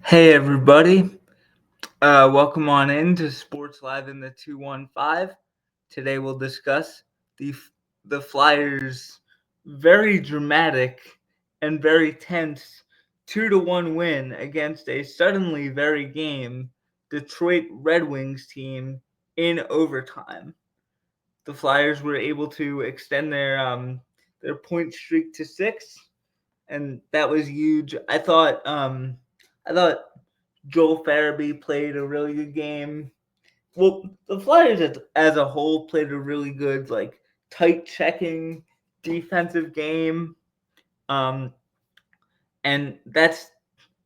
Hey everybody, welcome on in to Sports Live in the 215. Today we'll discuss the Flyers' very dramatic and very tense 2-1 win against a suddenly very game Detroit Red Wings team in overtime. The Flyers were able to extend their point streak to 6, and that was huge. I thought Joel Farabee played a really good game. Well, the Flyers as a whole played a really good, tight checking defensive game. Um, and that's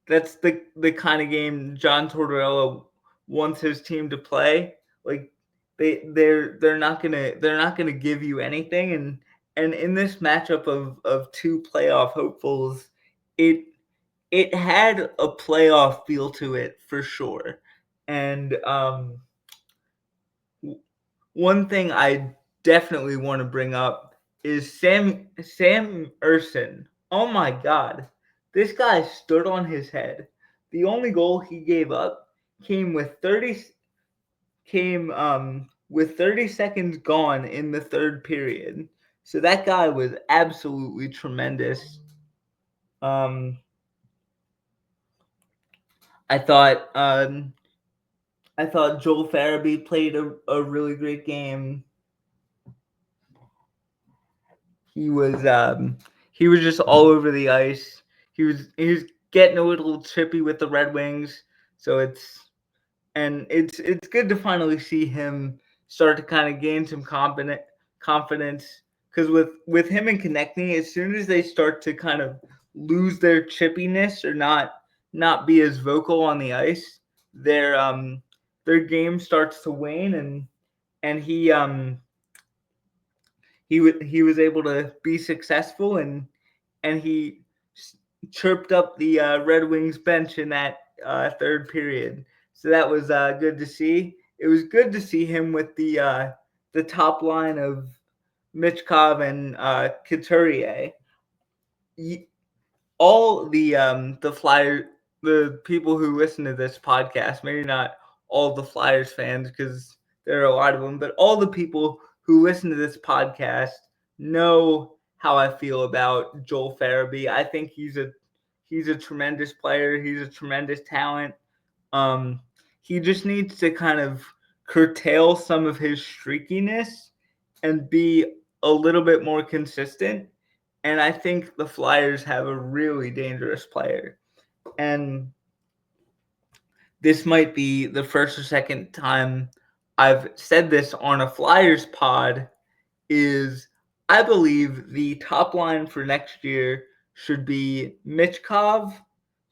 the kind of game John Tortorella wants his team to play. Like they're not gonna give you anything, and in this matchup of two playoff hopefuls, it it had a playoff feel to it for sure. And one thing I definitely want to bring up is Sam Urson. Oh my God, this guy stood on his head. The only goal he gave up came with 30 seconds gone in the third period. So that guy was absolutely tremendous. Um, I thought I thought Joel Farabee played a really great game. He was he was just all over the ice. He was getting a little chippy with the Red Wings, so it's good to finally see him start to kind of gain some confidence, because with him and connecting, as soon as they start to kind of lose their chippiness or not be as vocal on the ice, their game starts to wane, and he was able to be successful, and he chirped up the Red Wings bench in that third period. So that was good to see. It was good to see him with the top line of Michkov and Couturier. All the Flyer the people who listen to this podcast, maybe not all the Flyers fans because there are a lot of them, but all the people who listen to this podcast know how I feel about Joel Farabee. I think he's a tremendous player. He's a tremendous talent. Um, he just needs to kind of curtail some of his streakiness and be a little bit more consistent. And I think the Flyers have a really dangerous player. And this might be the first or second time I've said this on a Flyers pod, is I believe the top line for next year should be Michkov,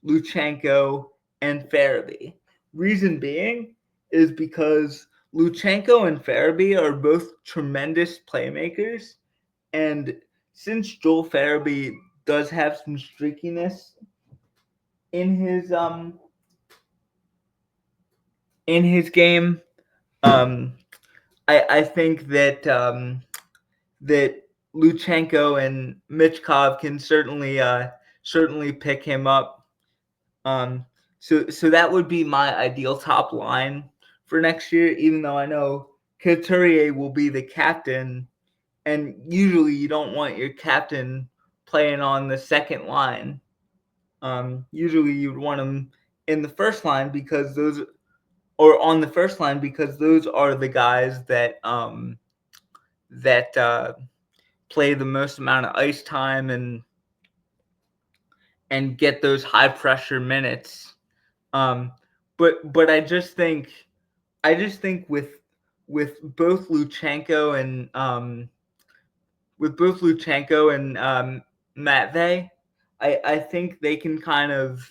Luchenko, and Farabee. Reason being is because Luchenko and Farabee are both tremendous playmakers, and since Joel Farabee does have some streakiness in his game, um, I think that Luchenko and Michkov can certainly pick him up. So that would be my ideal top line for next year. Even though I know Couturier will be the captain, and usually you don't want your captain playing on the second line. Usually you'd want him in the first line because those or on the first line because those are the guys that play the most amount of ice time and get those high pressure minutes. Um, but I just think with both Luchenko and Matvey, I think they can kind of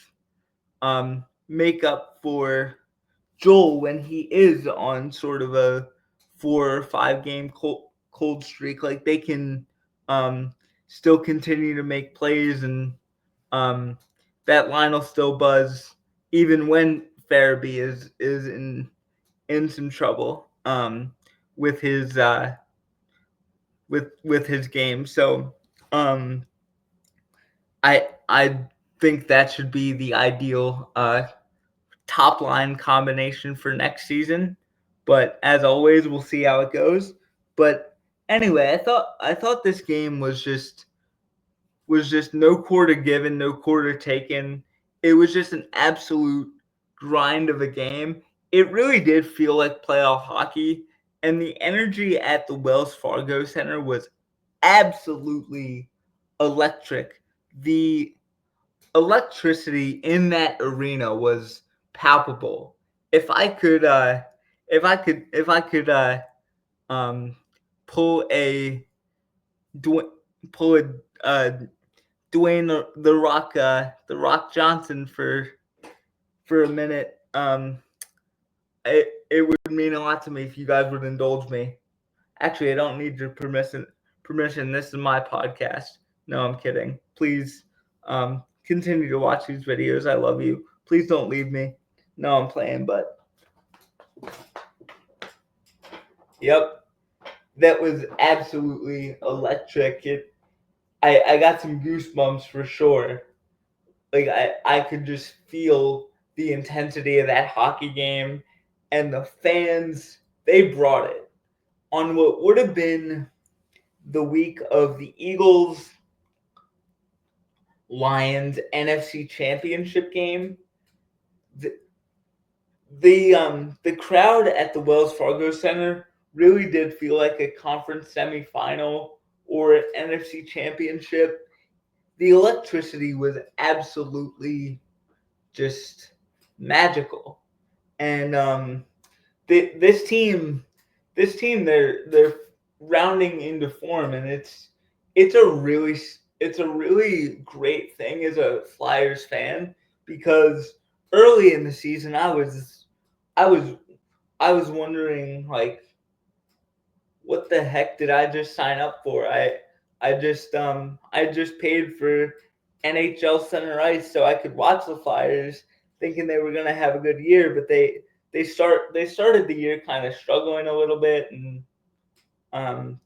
make up for Joel when he is on sort of a 4 or 5 game cold streak. Like they can um, still continue to make plays, and um, that line will still buzz even when Farabee is in some trouble with his game. So um, I think that should be the ideal top line combination for next season. But as always, we'll see how it goes. But anyway, I thought this game was just no quarter given, no quarter taken. It was just an absolute grind of a game. It really did feel like playoff hockey, and the energy at the Wells Fargo Center was absolutely electric. The electricity in that arena was palpable. If I could, if I could, um, pull a, pull a, Dwayne the Rock Johnson for a minute, it would mean a lot to me if you guys would indulge me. Actually, I don't need your permission. This is my podcast. No, I'm kidding. Please, continue to watch these videos. I love you. Please don't leave me. No, I'm playing, but yep, that was absolutely electric. I got some goosebumps for sure. Like I could just feel the intensity of that hockey game, and the fans, they brought it on what would have been the week of the Eagles Lions NFC Championship game. The crowd at the Wells Fargo Center really did feel like a conference semifinal or an NFC Championship. The electricity was absolutely just magical, and this team, they're rounding into form, and it's a really great thing as a Flyers fan, because early in the season I was I was wondering, like, what the heck did I just sign up for? I just paid for NHL Center Ice so I could watch the Flyers, thinking they were gonna have a good year, but they started the year kind of struggling a little bit, um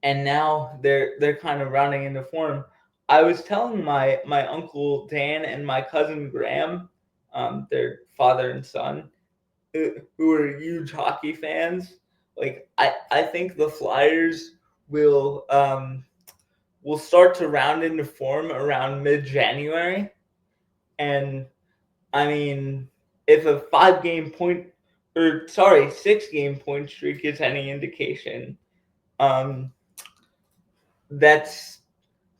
and now they're kind of rounding into form. I was telling my uncle Dan and my cousin Graham, their father and son, who are huge hockey fans. Like I think the Flyers will start to round into form around mid-January, and I mean, if a 6-game point streak is any indication, um, that's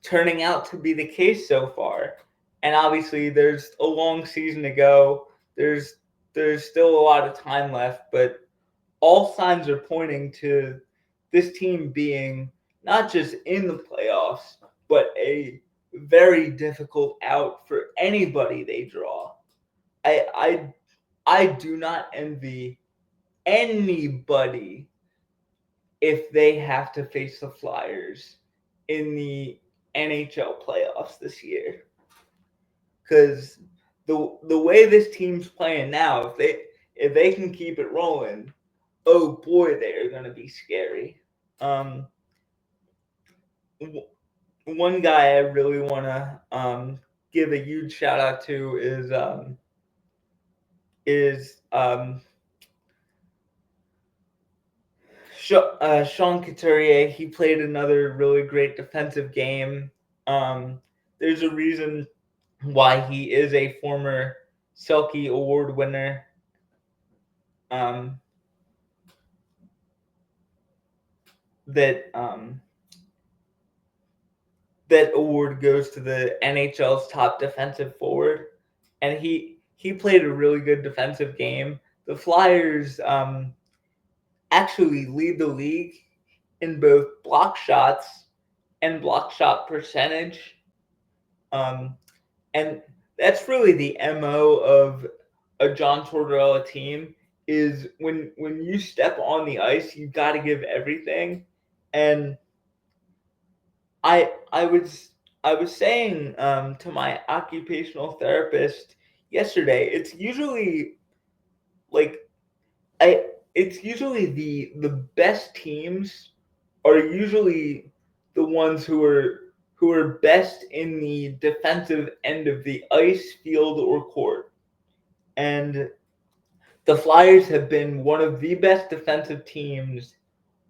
turning out to be the case so far. And obviously, there's a long season to go. There's still a lot of time left, but all signs are pointing to this team being not just in the playoffs, but a very difficult out for anybody they draw. I I do not envy anybody if they have to face the Flyers in the NHL playoffs this year, because the way this team's playing now, if they can keep it rolling, oh boy, they are going to be scary. Um, One guy I really want to give a huge shout out to is Sean Couturier. He played another really great defensive game. There's a reason why he is a former Selke Award winner. Um, that that award goes to the NHL's top defensive forward, and he played a really good defensive game. The Flyers actually lead the league in both block shots and block shot percentage, and that's really the MO of a John Tortorella team. Is when you step on the ice, you got to give everything, and I was saying to my occupational therapist yesterday, it's usually like I it's usually the best teams are usually the ones who are best in the defensive end of the ice, field, or court. And the Flyers have been one of the best defensive teams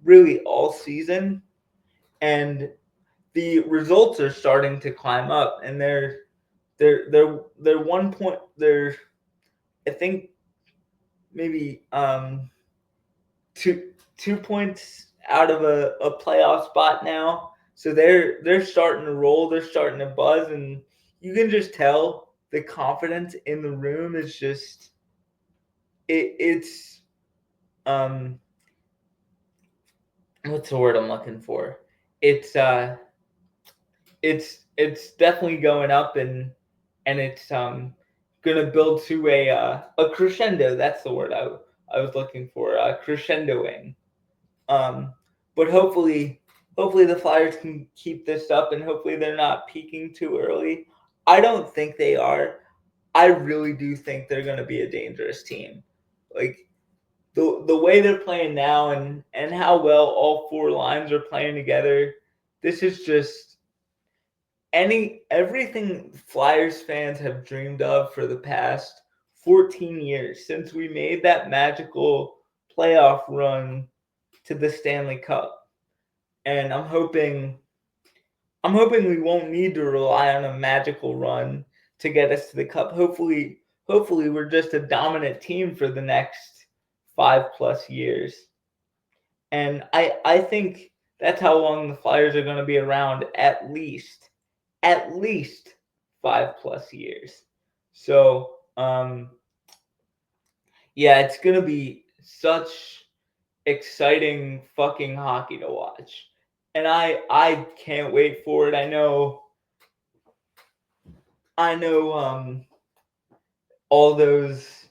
really all season, and the results are starting to climb up, and they're 1 point, they're, I think, maybe 2 points out of a playoff spot now. So they're starting to roll, they're starting to buzz, and you can just tell the confidence in the room is just it's what's the word I'm looking for? It's it's definitely going up, and it's gonna build to a crescendo. That's the word I was looking for. Crescendoing. Um, but hopefully the Flyers can keep this up, and hopefully they're not peaking too early. I don't think they are. I really do think they're gonna be a dangerous team. Like the way they're playing now, and how well all four lines are playing together. This is just everything Flyers fans have dreamed of for the past 14 years since we made that magical playoff run to the Stanley Cup. And I'm hoping we won't need to rely on a magical run to get us to the cup. Hopefully we're just a dominant team for the next 5+ years. And I think that's how long the Flyers are going to be around, at least 5+ years. So yeah, it's going to be such exciting fucking hockey to watch. And I can't wait for it. I know all those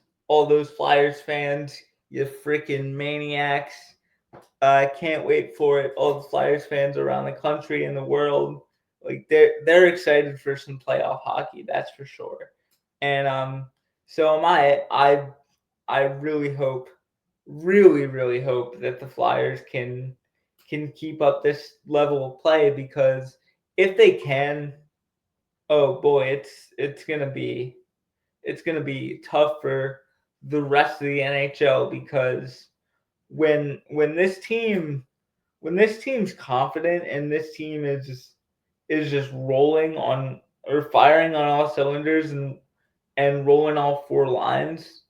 Flyers fans, you freaking maniacs. I can't wait for it. All the Flyers fans around the country and the world, like they're excited for some playoff hockey, that's for sure. And so am I. I really hope, really hope that the Flyers can keep up this level of play, because if they can, oh boy, it's gonna be tough for the rest of the NHL, because when this team's confident, and this team is just rolling on, or firing on all cylinders, and rolling all four lines,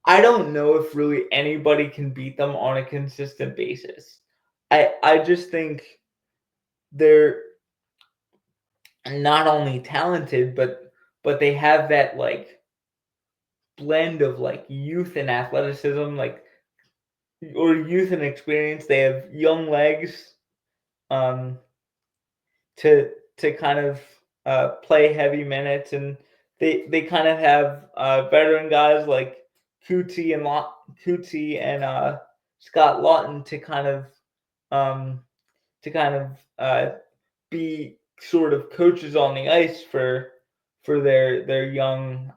I don't know if really anybody can beat them on a consistent basis. I just think they're not only talented, but they have that like blend of like youth and athleticism, like, or youth and experience. They have young legs, um, to kind of play heavy minutes, and they kind of have veteran guys like Coutts and Scott Lawton um, to kind of be sort of coaches on the ice for their young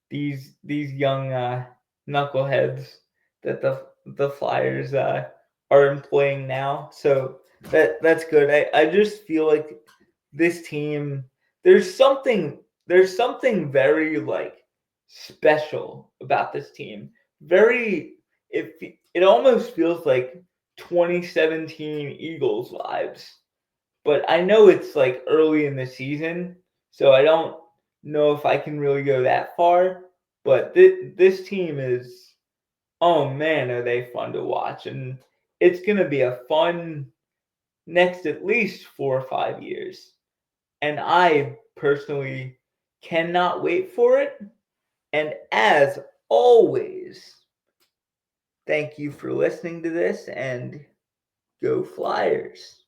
these young knuckleheads that the Flyers are employing now. So that's good. I just feel like this team, there's something very like special about this team. Very, it almost feels like 2017 Eagles vibes. But I know it's like early in the season, so I don't know if I can really go that far. But this team is, oh man, are they fun to watch. And it's going to be a fun next at least 4 or 5 years. And I personally cannot wait for it. And as always, thank you for listening to this, and go Flyers.